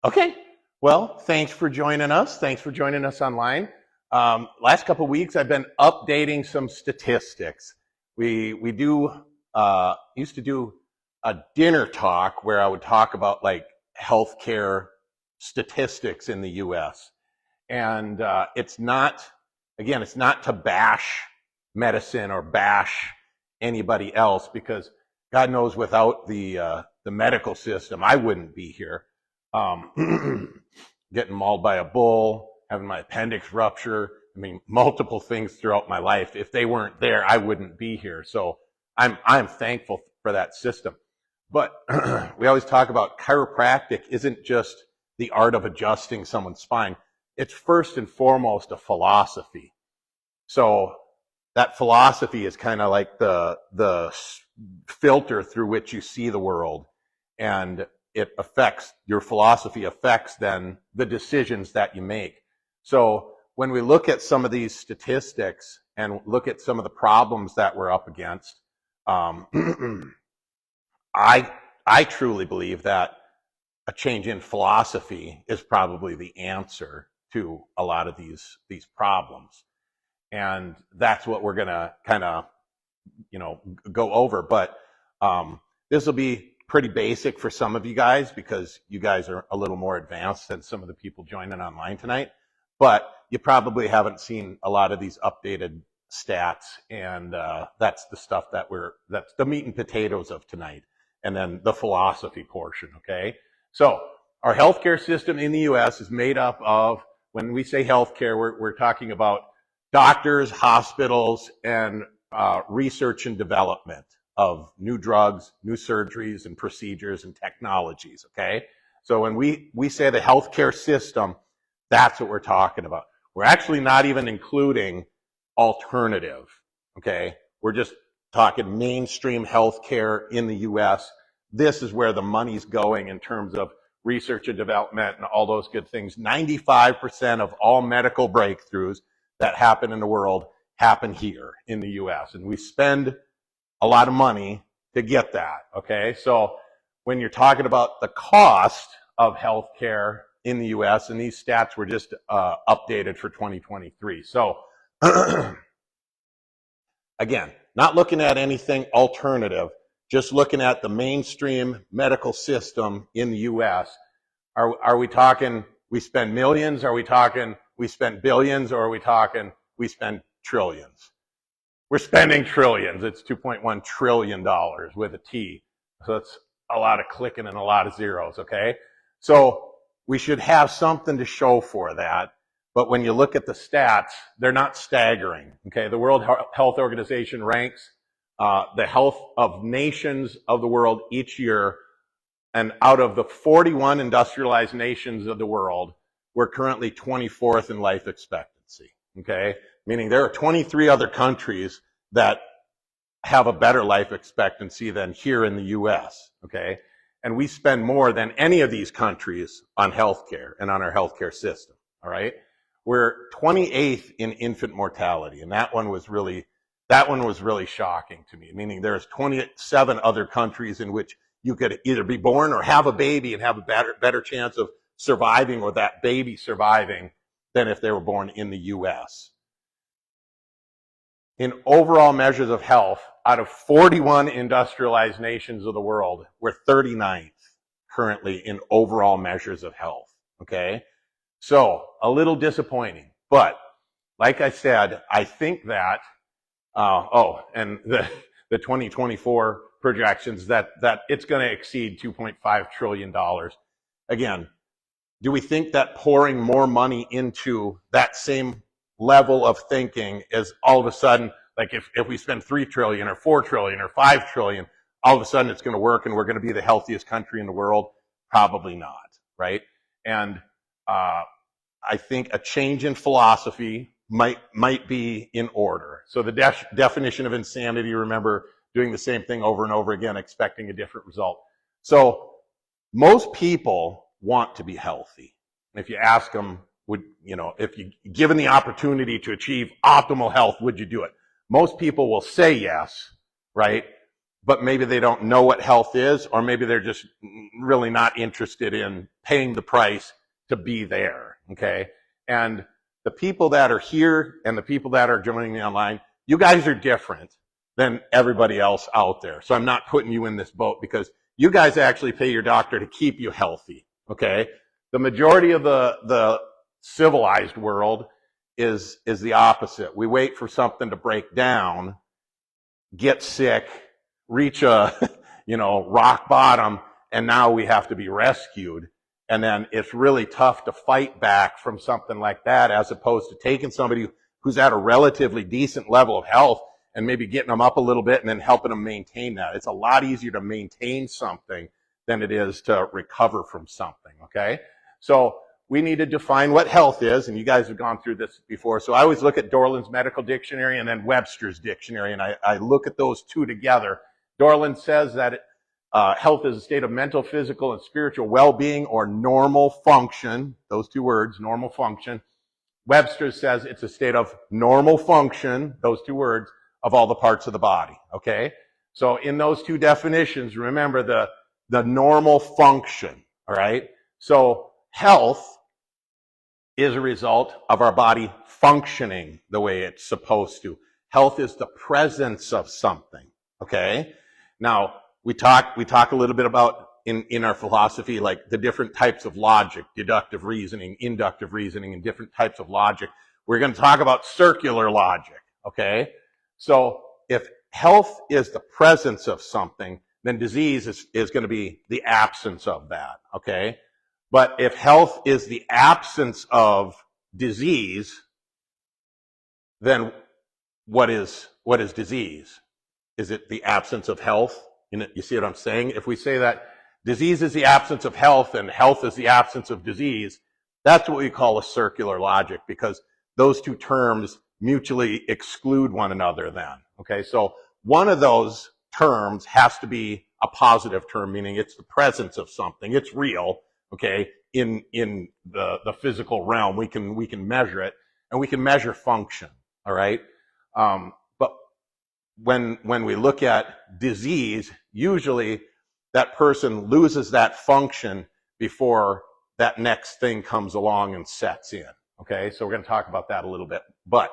Okay, well, thanks for joining us. Thanks for joining us online. Last couple of weeks, I've been updating some statistics. We used to do a dinner talk where I would talk about like healthcare statistics in the U.S. And it's not to bash medicine or bash anybody else, because God knows without the medical system, I wouldn't be here. Getting mauled by a bull, having my appendix rupture, multiple things throughout my life. If they weren't there, I wouldn't be here. So I'm thankful for that system. But we always talk about chiropractic isn't just the art of adjusting someone's spine. It's first and foremost a philosophy. So that philosophy is kind of like the filter through which you see the world, and your philosophy affects then the decisions that you make. So when we look at some of these statistics and look at some of the problems that we're up against, I truly believe that a change in philosophy is probably the answer to a lot of these problems. And that's what we're gonna kind of, go over. But this will be pretty basic for some of you guys, because you guys are a little more advanced than some of the people joining online tonight. But you probably haven't seen a lot of these updated stats, and that's the stuff that's the meat and potatoes of tonight, and then the philosophy portion, okay? So our healthcare system in the U.S. is made up of, when we say healthcare, we're talking about doctors, hospitals, and research and development of new drugs, new surgeries, and procedures and technologies, okay? So when we say the healthcare system, that's what we're talking about. We're actually not even including alternative, okay? We're just talking mainstream healthcare in the U.S. This is where the money's going in terms of research and development and all those good things. 95% of all medical breakthroughs that happen in the world happen here in the U.S. And we spend a lot of money to get that, okay? So when you're talking about the cost of healthcare in the U.S., and these stats were just updated for 2023. So again, not looking at anything alternative, just looking at the mainstream medical system in the U.S. Are we talking we spend millions? Are we talking we spend billions? Or are we talking we spend trillions? We're spending trillions. It's $2.1 trillion with a T. So it's a lot of clicking and a lot of zeros, okay? So we should have something to show for that. But when you look at the stats, they're not staggering, okay? The World Health Organization ranks the health of nations of the world each year. And out of the 41 industrialized nations of the world, we're currently 24th in life expectancy, okay? Meaning there are 23 other countries that have a better life expectancy than here in the U.S., okay? And we spend more than any of these countries on healthcare and on our healthcare system, all right? We're 28th in infant mortality, and that one was really shocking to me, meaning there's 27 other countries in which you could either be born or have a baby and have a better chance of surviving, or that baby surviving, than if they were born in the U.S. In overall measures of health, out of 41 industrialized nations of the world, we're 39th currently in overall measures of health, okay? So, a little disappointing. But, like I said, I think that, and the 2024 projections, that it's going to exceed $2.5 trillion. Again, do we think that pouring more money into that same level of thinking is all of a sudden, like if we spend 3 trillion or 4 trillion or 5 trillion, all of a sudden it's going to work and we're going to be the healthiest country in the world? Probably not, right? And I think a change in philosophy might be in order. So the definition of insanity, remember, doing the same thing over and over again, expecting a different result. So most people want to be healthy. And if you ask them, if you given the opportunity to achieve optimal health, would you do it? Most people will say yes, right? But maybe they don't know what health is, or maybe they're just really not interested in paying the price to be there, okay? And the people that are here and the people that are joining me online, you guys are different than everybody else out there. So I'm not putting you in this boat because you guys actually pay your doctor to keep you healthy, okay? The majority of the civilized world is the opposite. We wait for something to break down, get sick, reach a, rock bottom, and now we have to be rescued. And then it's really tough to fight back from something like that, as opposed to taking somebody who's at a relatively decent level of health and maybe getting them up a little bit and then helping them maintain that. It's a lot easier to maintain something than it is to recover from something, okay? So we need to define what health is, and you guys have gone through this before. So I always look at Dorland's Medical Dictionary and then Webster's Dictionary, and I look at those two together. Dorland says that health is a state of mental, physical, and spiritual well-being or normal function. Those two words, normal function. Webster says it's a state of normal function, those two words, of all the parts of the body, okay? So in those two definitions, remember the normal function, all right? So health is a result of our body functioning the way it's supposed to. Health is the presence of something, okay? Now, we talk a little bit about in our philosophy, like the different types of logic, deductive reasoning, inductive reasoning, and different types of logic. We're going to talk about circular logic, okay? So if health is the presence of something, then disease is going to be the absence of that, okay? But if health is the absence of disease, then what is disease? Is it the absence of health? You see what I'm saying? If we say that disease is the absence of health and health is the absence of disease, that's what we call a circular logic, because those two terms mutually exclude one another then. Okay, so one of those terms has to be a positive term, meaning it's the presence of something. It's real, okay, in the physical realm. We can measure it, and we can measure function, all right? But when we look at disease, usually that person loses that function before that next thing comes along and sets in, okay? So we're going to talk about that a little bit. But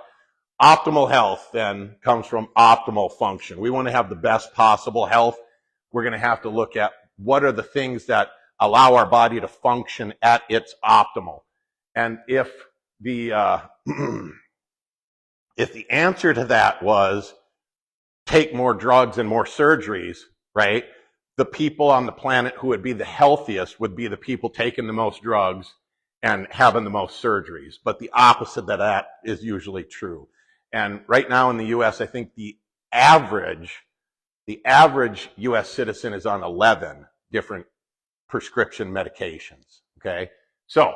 optimal health then comes from optimal function. We want to have the best possible health. We're going to have to look at what are the things that allow our body to function at its optimal. And if the answer to that was take more drugs and more surgeries, right? The people on the planet who would be the healthiest would be the people taking the most drugs and having the most surgeries. But the opposite of that is usually true. And right now in the U.S., I think the average U.S. citizen is on 11 different prescription medications, okay? So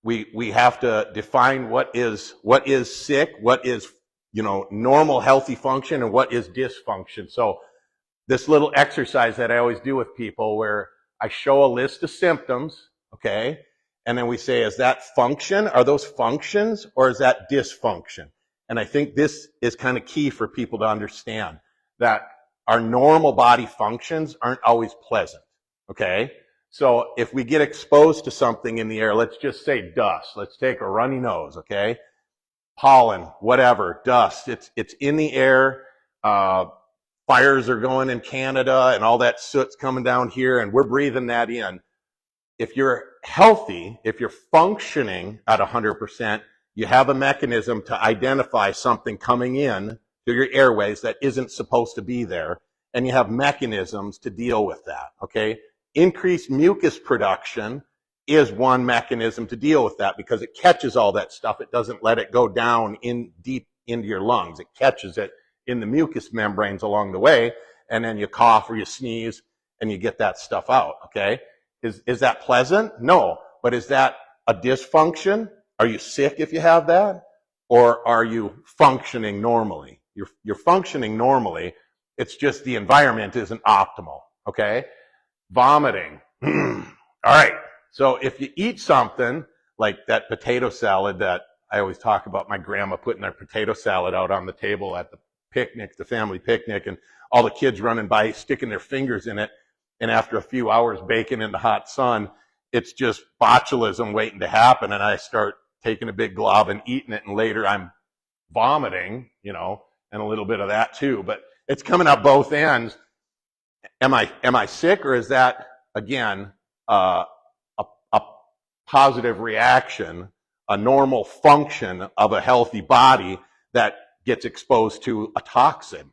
we have to define what is sick, what is, normal healthy function, and what is dysfunction. So this little exercise that I always do with people where I show a list of symptoms, okay? And then we say, is that function? Are those functions, or is that dysfunction? And I think this is kind of key for people to understand, that our normal body functions aren't always pleasant, okay? So if we get exposed to something in the air, let's just say dust. Let's take a runny nose, okay? Pollen, whatever, dust. It's in the air. Fires are going in Canada and all that soot's coming down here, and we're breathing that in. If you're healthy, if you're functioning at 100%, you have a mechanism to identify something coming in to your airways that isn't supposed to be there, and you have mechanisms to deal with that, okay? Increased mucus production is one mechanism to deal with that, because it catches all that stuff. It doesn't let it go down in deep into your lungs. It catches it in the mucous membranes along the way, and then you cough or you sneeze and you get that stuff out, okay? Is that pleasant? No. But is that a dysfunction? Are you sick if you have that? Or are you functioning normally? You're functioning normally. It's just the environment isn't optimal, okay? Vomiting. All right. So if you eat something like that potato salad that I always talk about, my grandma putting their potato salad out on the table at the picnic, the family picnic, and all the kids running by sticking their fingers in it, and after a few hours baking in the hot sun, it's just botulism waiting to happen, and I start taking a big glob and eating it, and later I'm vomiting, and a little bit of that too. But it's coming up both ends. Am I sick, or is that, again, a positive reaction, a normal function of a healthy body that gets exposed to a toxin,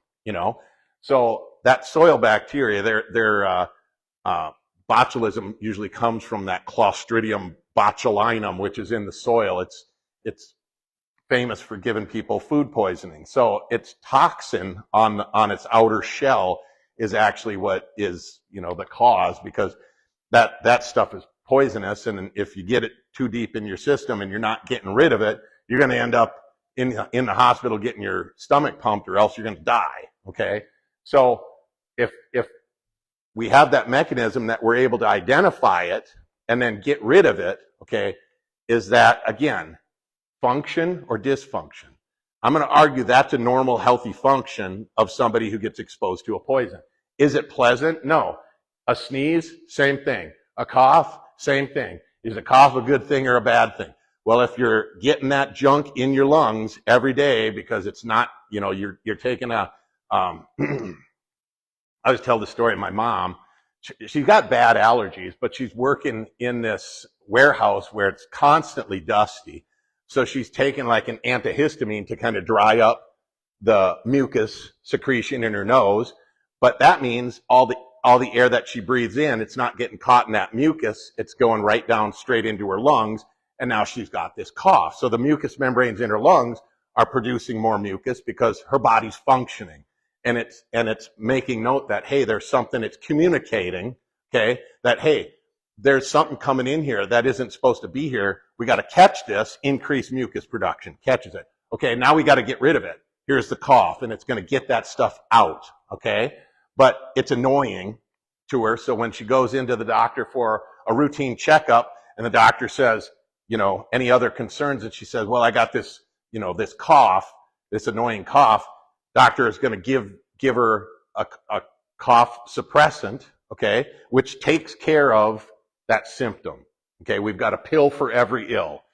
So that soil bacteria, their botulism usually comes from that Clostridium botulinum, which is in the soil. It's famous for giving people food poisoning. So its toxin on its outer shell is actually what is, the cause, because that stuff is poisonous, and if you get it too deep in your system and you're not getting rid of it, you're going to end up in the hospital getting your stomach pumped, or else you're going to die. Okay, so if we have that mechanism that we're able to identify it and then get rid of it, okay, is that, again, function or dysfunction? I'm going to argue that's a normal, healthy function of somebody who gets exposed to a poison. Is it pleasant? No. A sneeze, same thing. A cough, same thing. Is a cough a good thing or a bad thing? Well, if you're getting that junk in your lungs every day because it's not, you're taking a, I always tell the story of my mom. She's got bad allergies, but she's working in this warehouse where it's constantly dusty. So she's taking like an antihistamine to kind of dry up the mucus secretion in her nose. But that means all the air that she breathes in, it's not getting caught in that mucus. It's going right down straight into her lungs. And now she's got this cough. So the mucus membranes in her lungs are producing more mucus because her body's functioning. And it's making note that, hey, there's something it's communicating, okay, that, hey, there's something coming in here that isn't supposed to be here. We got to catch this, increase mucus production, catches it. Okay, now we got to get rid of it. Here's the cough, and it's going to get that stuff out, okay? But it's annoying to her, so when she goes into the doctor for a routine checkup, and the doctor says, any other concerns, and she says, well, I got this, this cough, this annoying cough, doctor is going to give her a cough suppressant, okay, which takes care of that symptom. Okay, we've got a pill for every ill.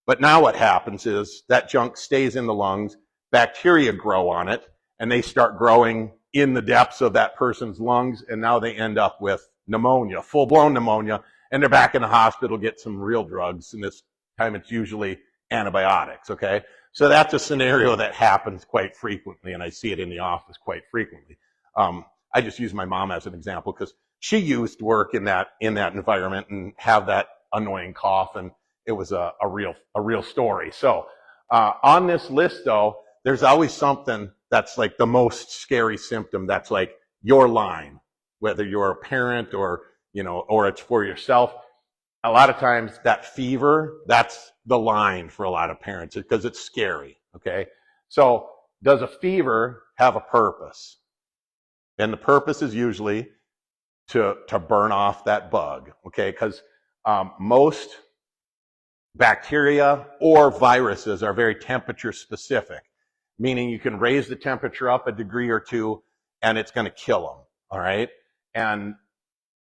But now what happens is that junk stays in the lungs, bacteria grow on it, and they start growing in the depths of that person's lungs, and now they end up with pneumonia, full-blown pneumonia, and they're back in the hospital, get some real drugs, and this time it's usually antibiotics, okay? So that's a scenario that happens quite frequently, and I see it in the office quite frequently. I just use my mom as an example because she used to work in that environment and have that annoying cough, and it was a real story. So on this list, though, there's always something that's like the most scary symptom. That's like your line, whether you're a parent or or it's for yourself. A lot of times that fever, that's the line for a lot of parents because it's scary, okay? So does a fever have a purpose? And the purpose is usually to burn off that bug, okay? Because most bacteria or viruses are very temperature specific, meaning you can raise the temperature up a degree or two and it's going to kill them, all right? And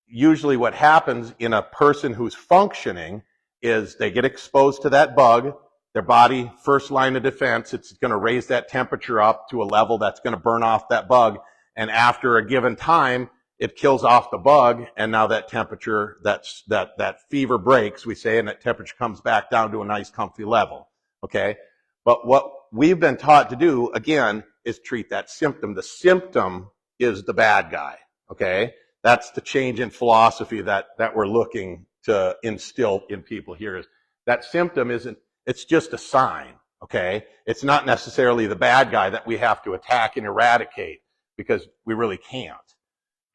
usually what happens in a person who's functioning is they get exposed to that bug, their body, first line of defense, it's going to raise that temperature up to a level that's going to burn off that bug, and after a given time, it kills off the bug, and now that temperature, that fever breaks, we say, and that temperature comes back down to a nice comfy level, okay? But what we've been taught to do, again, is treat that symptom. The symptom is the bad guy, okay? That's the change in philosophy that we're looking to instill in people here. Is that symptom isn't, it's just a sign, okay? It's not necessarily the bad guy that we have to attack and eradicate, because we really can't.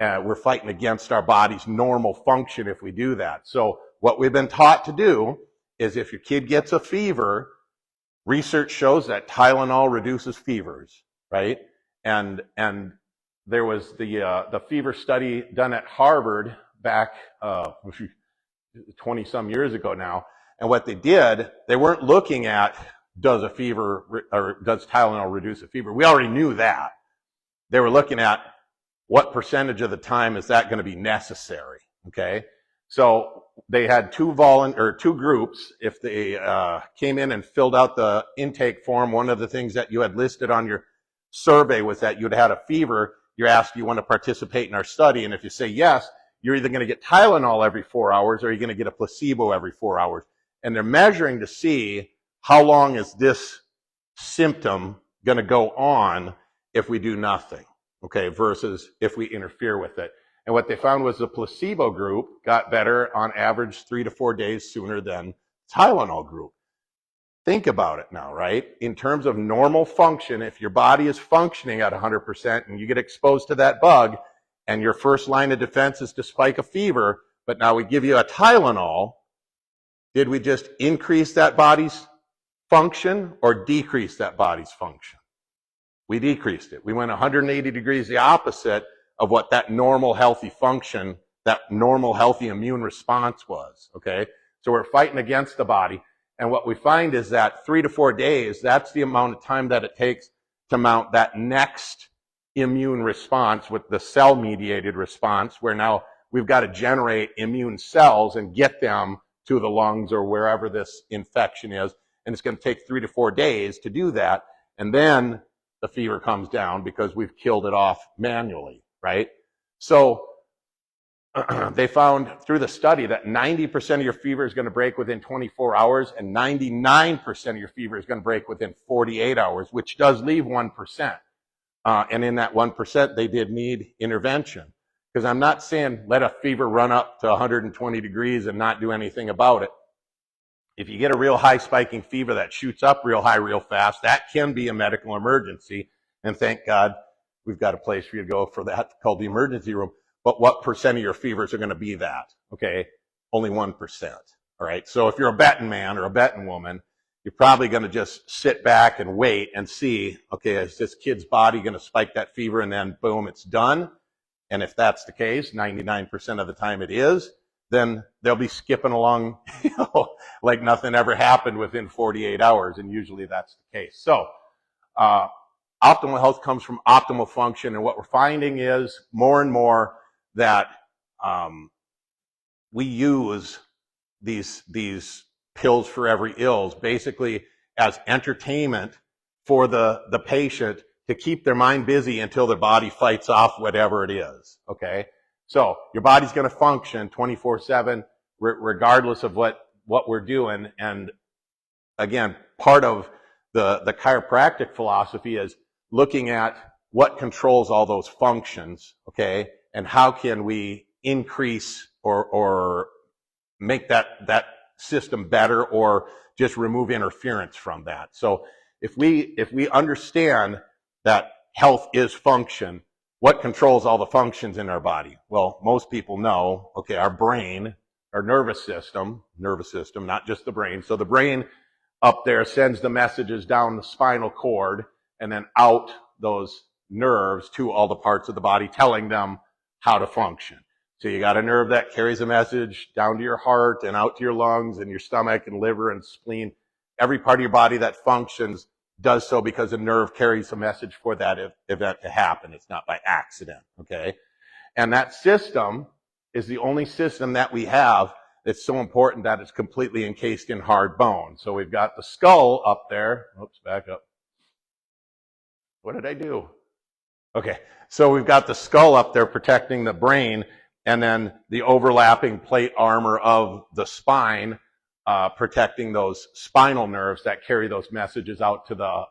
We're fighting against our body's normal function if we do that. So what we've been taught to do is if your kid gets a fever, research shows that Tylenol reduces fevers, right? And there was the fever study done at Harvard back 20 some years ago now. And what they did, they weren't looking at does a fever or does Tylenol reduce a fever. We already knew that. They were looking at what percentage of the time is that going to be necessary? Okay, so they had two groups. If they came in and filled out the intake form, one of the things that you had listed on your survey was that you'd had a fever. You're asked, do you want to participate in our study? And if you say yes, you're either going to get Tylenol every 4 hours or you're going to get a placebo every 4 hours. And they're measuring to see how long is this symptom going to go on if we do nothing, okay, versus if we interfere with it. And what they found was the placebo group got better on average 3 to 4 days sooner than Tylenol group. Think about it now, right? In terms of normal function, if your body is functioning at 100% and you get exposed to that bug and your first line of defense is to spike a fever, but now we give you a Tylenol, did we just increase that body's function or decrease that body's function? We decreased it. We went 180 degrees the opposite of what that normal healthy function, that normal healthy immune response was, okay? So we're fighting against the body. And what we find is that 3 to 4 days, that's the amount of time that it takes to mount that next immune response with the cell-mediated response, where now we've got to generate immune cells and get them to the lungs or wherever this infection is. And it's going to take 3 to 4 days to do that. And then the fever comes down because we've killed it off manually, right? So they found through the study that 90% of your fever is going to break within 24 hours and 99% of your fever is going to break within 48 hours, which does leave 1%. And in that 1%, they did need intervention. Because I'm not saying let a fever run up to 120 degrees and not do anything about it. If you get a real high spiking fever that shoots up real high real fast, that can be a medical emergency. And thank God we've got a place for you to go for that called the emergency room. But what percent of your fevers are going to be that? Okay, only 1%. All right, so if you're a betting man or a betting woman, you're probably going to just sit back and wait and see, okay, is this kid's body going to spike that fever and then boom, it's done? And if that's the case, 99% of the time it is, then they'll be skipping along, like nothing ever happened within 48 hours, and usually that's the case. So, optimal health comes from optimal function, and what we're finding is more and more that we use these pills for every ills basically as entertainment for the patient to keep their mind busy until their body fights off whatever it is, okay? So your body's going to function 24/7 regardless of what we're doing. And again, part of the chiropractic philosophy is looking at what controls all those functions, okay? And how can we increase or make that system better or just remove interference from that. So if we understand that health is function, what controls all the functions in our body? Well, most people know, okay, our brain, our nervous system, not just the brain. So the brain up there sends the messages down the spinal cord and then out those nerves to all the parts of the body, telling them how to function. So you got a nerve that carries a message down to your heart and out to your lungs and your stomach and liver and spleen. Every part of your body that functions does so because a nerve carries a message for that event to happen. It's not by accident, okay? And that system is the only system that we have that's so important that it's completely encased in hard bone. So we've got the skull up there. Oops, back up. What did I do? Okay, so we've got the skull up there protecting the brain, and then the overlapping plate armor of the spine protecting those spinal nerves that carry those messages out to the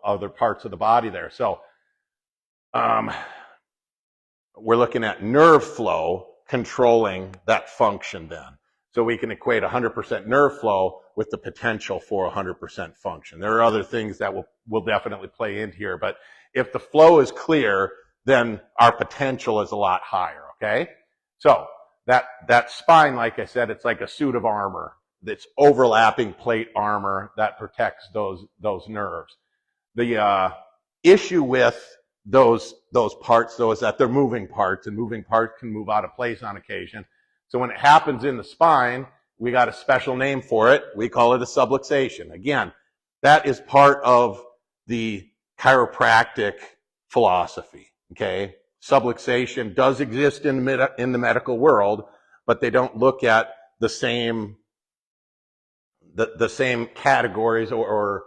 other parts of the body there. So we're looking at nerve flow controlling that function then. So we can equate 100% nerve flow with the potential for 100% function. There are other things that will definitely play in here, but if the flow is clear, then our potential is a lot higher, okay? So that spine, like I said, it's like a suit of armor. It's overlapping plate armor that protects those nerves. The issue with those parts, though, is that they're moving parts, and moving parts can move out of place on occasion. So when it happens in the spine, we got a special name for it. We call it a subluxation. Again, that is part of the chiropractic philosophy, okay? subluxation does exist in the medical world, but they don't look at the same categories or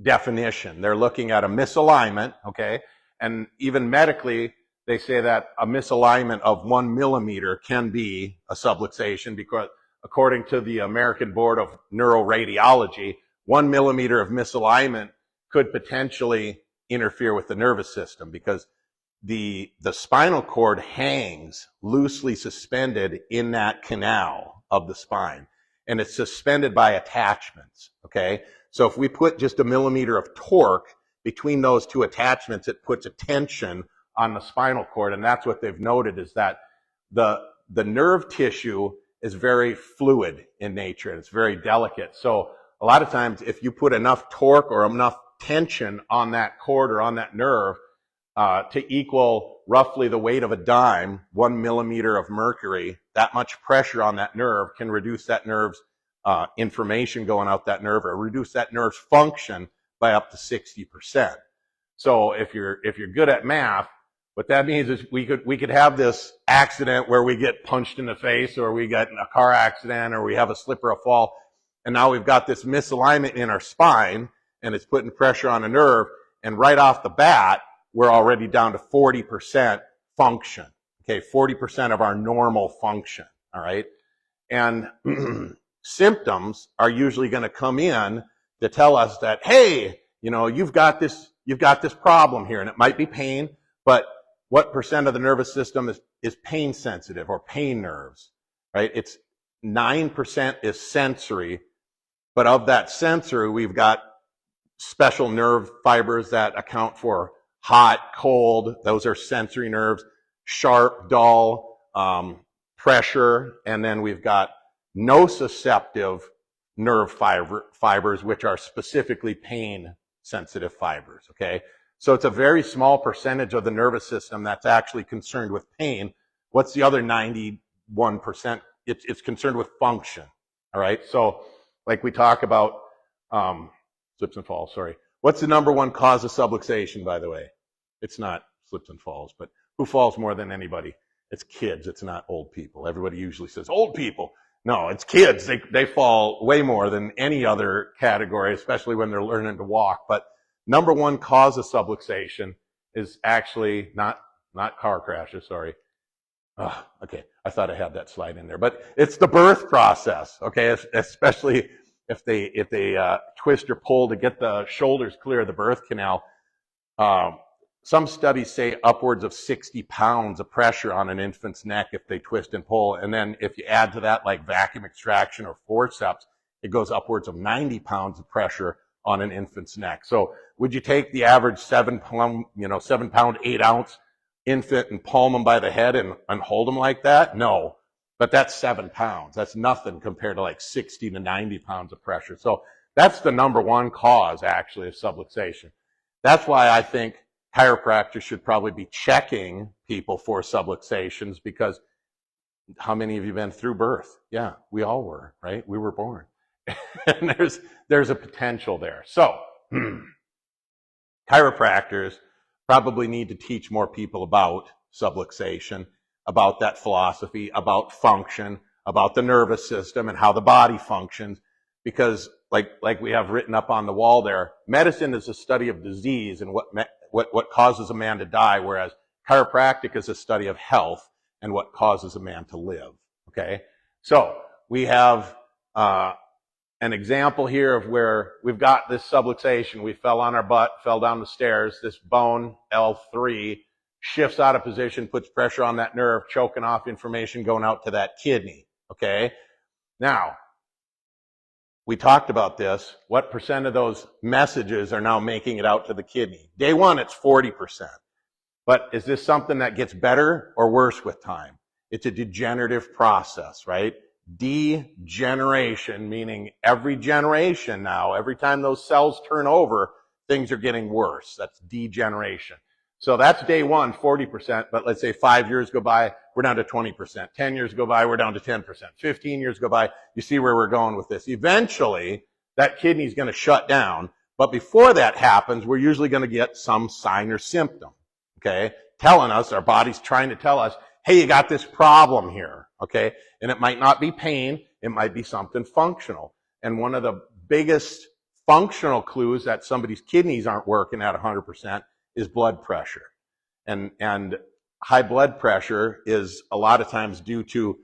definition. They're looking at a misalignment, okay? And even medically, they say that a misalignment of 1 millimeter can be a subluxation, because according to the American Board of Neuroradiology, 1 millimeter of misalignment could potentially interfere with the nervous system, because the spinal cord hangs loosely suspended in that canal of the spine, and it's suspended by attachments, okay? So if we put just a millimeter of torque between those two attachments, it puts a tension on the spinal cord, and that's what they've noted, is that the nerve tissue is very fluid in nature, and it's very delicate. So a lot of times, if you put enough torque or enough tension on that cord or on that nerve to equal roughly the weight of a dime, 1 millimeter of mercury, that much pressure on that nerve can reduce that nerve's information going out that nerve, or reduce that nerve's function by up to 60%. So if you're good at math, what that means is we could have this accident where we get punched in the face, or we get in a car accident, or we have a slip or a fall, and now we've got this misalignment in our spine, and it's putting pressure on a nerve, and right off the bat, we're already down to 40% function. Okay, 40% of our normal function, all right? And symptoms are usually going to come in to tell us that, hey, you know, you've got this problem here, and it might be pain, but what percent of the nervous system is pain sensitive or pain nerves, right? It's 9% is sensory, but of that sensory, we've got special nerve fibers that account for hot, cold, those are sensory nerves, sharp, dull, pressure, and then we've got nociceptive nerve fibers, which are specifically pain sensitive fibers, okay? So it's a very small percentage of the nervous system that's actually concerned with pain. What's the other 91%? It's concerned with function, all right? So like we talk about slips and falls, sorry. What's the number one cause of subluxation, by the way? It's not slips and falls, but who falls more than anybody? It's kids, it's not old people. Everybody usually says old people. No, it's kids. They fall way more than any other category, especially when they're learning to walk. But number one cause of subluxation is actually not car crashes, sorry. Okay, I thought I had that slide in there. But it's the birth process, okay? Especially if they twist or pull to get the shoulders clear of the birth canal. Some studies say upwards of 60 pounds of pressure on an infant's neck if they twist and pull. And then if you add to that like vacuum extraction or forceps, it goes upwards of 90 pounds of pressure on an infant's neck. So would you take the average 7 pound, 8 ounce infant and palm them by the head and hold them like that? No, but that's 7 pounds. That's nothing compared to like 60 to 90 pounds of pressure. So that's the number one cause actually of subluxation. That's why I think chiropractors should probably be checking people for subluxations, because how many of you been through birth? Yeah, we all were, right? We were born. And there's a potential there. So chiropractors probably need to teach more people about subluxation, about that philosophy, about function, about the nervous system and how the body functions, because like we have written up on the wall there, medicine is a study of disease and what causes a man to die, whereas chiropractic is a study of health and what causes a man to live, okay? So we have an example here of where we've got this subluxation. We fell on our butt, fell down the stairs. This bone, L3, shifts out of position, puts pressure on that nerve, choking off information going out to that kidney, okay? Now, we talked about this. What percent of those messages are now making it out to the kidney? Day one, it's 40%. But is this something that gets better or worse with time? It's a degenerative process, right? Degeneration, meaning every generation now, every time those cells turn over, things are getting worse. That's degeneration. So that's day one, 40%, but let's say 5 years go by, we're down to 20%. 10 years go by, we're down to 10%. 15 years go by, you see where we're going with this. Eventually, that kidney's going to shut down, but before that happens, we're usually going to get some sign or symptom, okay? Telling us, our body's trying to tell us, hey, you got this problem here, okay? And it might not be pain, it might be something functional. And one of the biggest functional clues that somebody's kidneys aren't working at 100% is blood pressure. And high blood pressure is a lot of times due to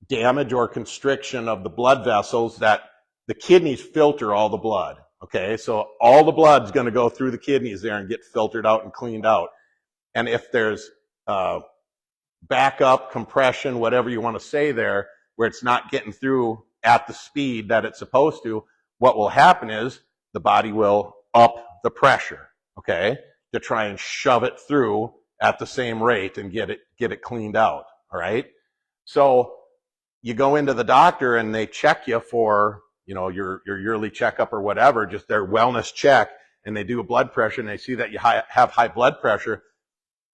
damage or constriction of the blood vessels that the kidneys filter all the blood, okay? So all the blood's going to go through the kidneys there and get filtered out and cleaned out. And if there's backup, compression, whatever you want to say there, where it's not getting through at the speed that it's supposed to, what will happen is the body will up the pressure, okay, to try and shove it through at the same rate and get it cleaned out, all right? So you go into the doctor and they check you for, you know, your yearly checkup or whatever, just their wellness check, and they do a blood pressure and they see that you have high blood pressure.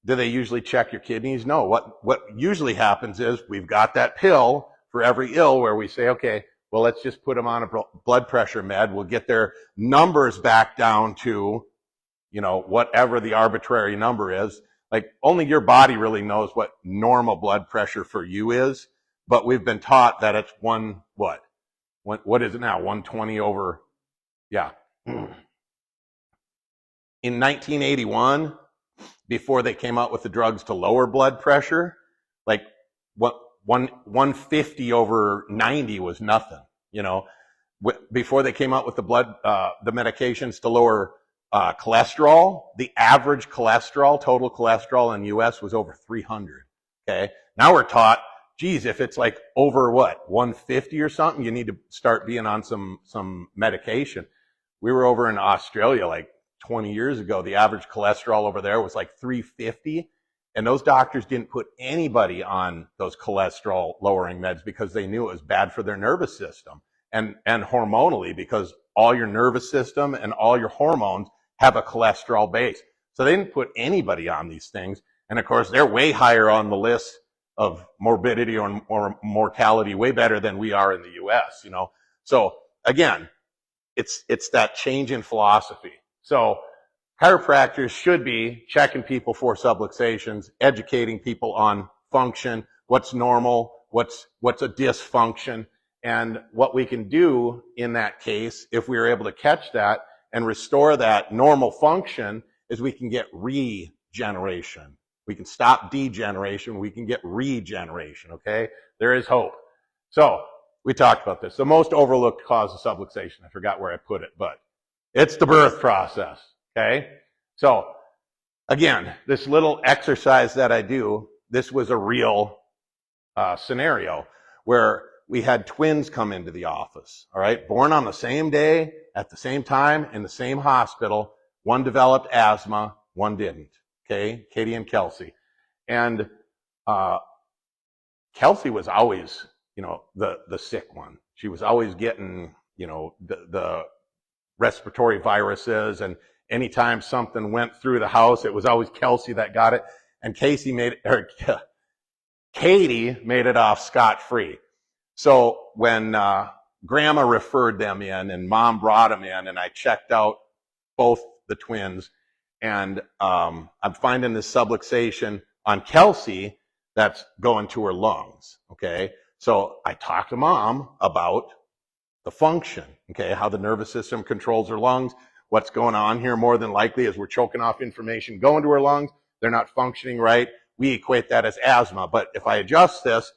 Do they usually check your kidneys? No. What usually happens is we've got that pill for every ill where we say, okay, well, let's just put them on a blood pressure med. We'll get their numbers back down to, you know, whatever the arbitrary number is. Like, only your body really knows what normal blood pressure for you is, but we've been taught that it's what is it now? 120 over, yeah. In 1981, before they came out with the drugs to lower blood pressure, like 150 over 90 was nothing, you know. Before they came out with the medications to lower cholesterol, the average cholesterol, total cholesterol in the U.S. was over 300, okay? Now we're taught, geez, if it's like over 150 or something, you need to start being on some medication. We were over in Australia like 20 years ago. The average cholesterol over there was like 350, and those doctors didn't put anybody on those cholesterol lowering meds because they knew it was bad for their nervous system and hormonally, because all your nervous system and all your hormones have a cholesterol base. So they didn't put anybody on these things. And of course, they're way higher on the list of morbidity or mortality, way better than we are in the US, you know. So again, it's that change in philosophy. So chiropractors should be checking people for subluxations, educating people on function, what's normal, what's a dysfunction, and what we can do in that case, if we are able to catch that and restore that normal function, is we can get regeneration. We can stop degeneration. We can get regeneration, okay? There is hope. So we talked about this. The most overlooked cause of subluxation, I forgot where I put it, but it's the birth process, okay? So again, this little exercise that I do, this was a real scenario where we had twins come into the office, all right? Born on the same day, at the same time, in the same hospital. One developed asthma, one didn't, okay? Katie and Kelsey. And Kelsey was always, you know, the sick one. She was always getting, you know, the respiratory viruses, and anytime something went through the house, it was always Kelsey that got it. And Katie made it off scot-free. So when Grandma referred them in and Mom brought them in, and I checked out both the twins, and I'm finding this subluxation on Kelsey that's going to her lungs, okay? So I talked to Mom about the function, okay, how the nervous system controls her lungs, what's going on here. More than likely is we're choking off information going to her lungs, they're not functioning right. We equate that as asthma. But if I adjust this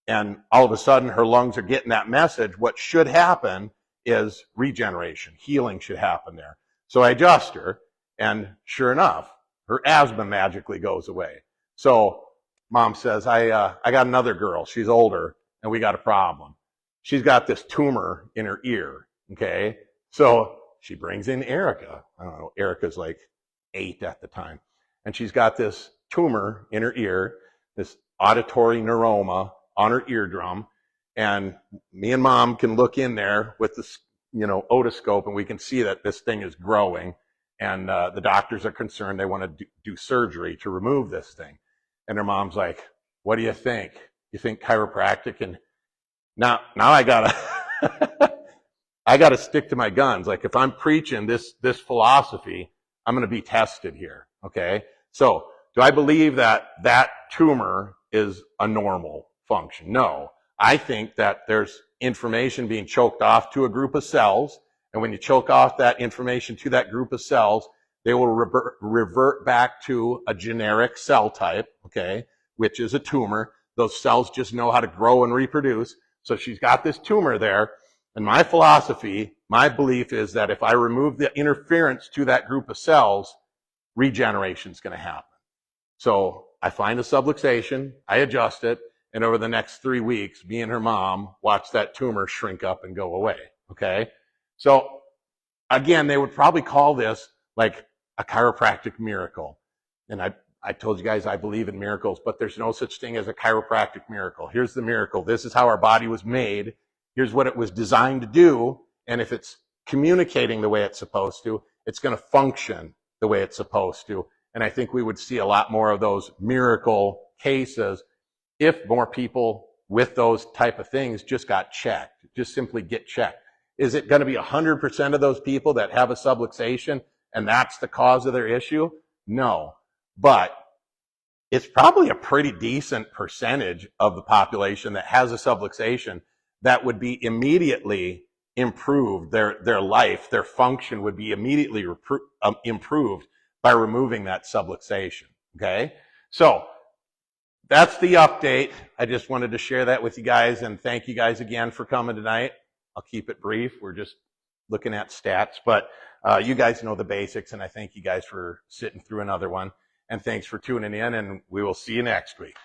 and all of a sudden her lungs are getting that message, what should happen is regeneration, healing should happen there. So I adjust her, and sure enough, her asthma magically goes away. So Mom says, I got another girl, she's older, and we got a problem. She's got this tumor in her ear, okay? So she brings in Erica. I don't know, Erica's like 8 at the time. And she's got this tumor in her ear, this auditory neuroma on her eardrum. And me and Mom can look in there with this, you know, otoscope, and we can see that this thing is growing. And the doctors are concerned. They want to do surgery to remove this thing. And her mom's like, what do you think? You think chiropractic? And now I gotta, I gotta stick to my guns. Like, if I'm preaching this philosophy, I'm going to be tested here. Okay. So do I believe that that tumor is a normal function? No. I think that there's information being choked off to a group of cells, and when you choke off that information to that group of cells, they will revert back to a generic cell type, okay, which is a tumor. Those cells just know how to grow and reproduce. So she's got this tumor there, and my philosophy, my belief is that if I remove the interference to that group of cells, regeneration is going to happen. So I find a subluxation, I adjust it, and over the next 3 weeks, me and her mom watch that tumor shrink up and go away, okay? So again, they would probably call this like a chiropractic miracle. And I told you guys I believe in miracles, but there's no such thing as a chiropractic miracle. Here's the miracle. This is how our body was made. Here's what it was designed to do. And if it's communicating the way it's supposed to, it's going to function the way it's supposed to. And I think we would see a lot more of those miracle cases if more people with those type of things just got checked, just simply get checked. Is it going to be 100% of those people that have a subluxation and that's the cause of their issue? No. But it's probably a pretty decent percentage of the population that has a subluxation that would be immediately improved. Their life, their function would be immediately improved by removing that subluxation. Okay? So that's the update. I just wanted to share that with you guys, and thank you guys again for coming tonight. I'll keep it brief. We're just looking at stats, but you guys know the basics, and I thank you guys for sitting through another one. And thanks for tuning in, and we will see you next week.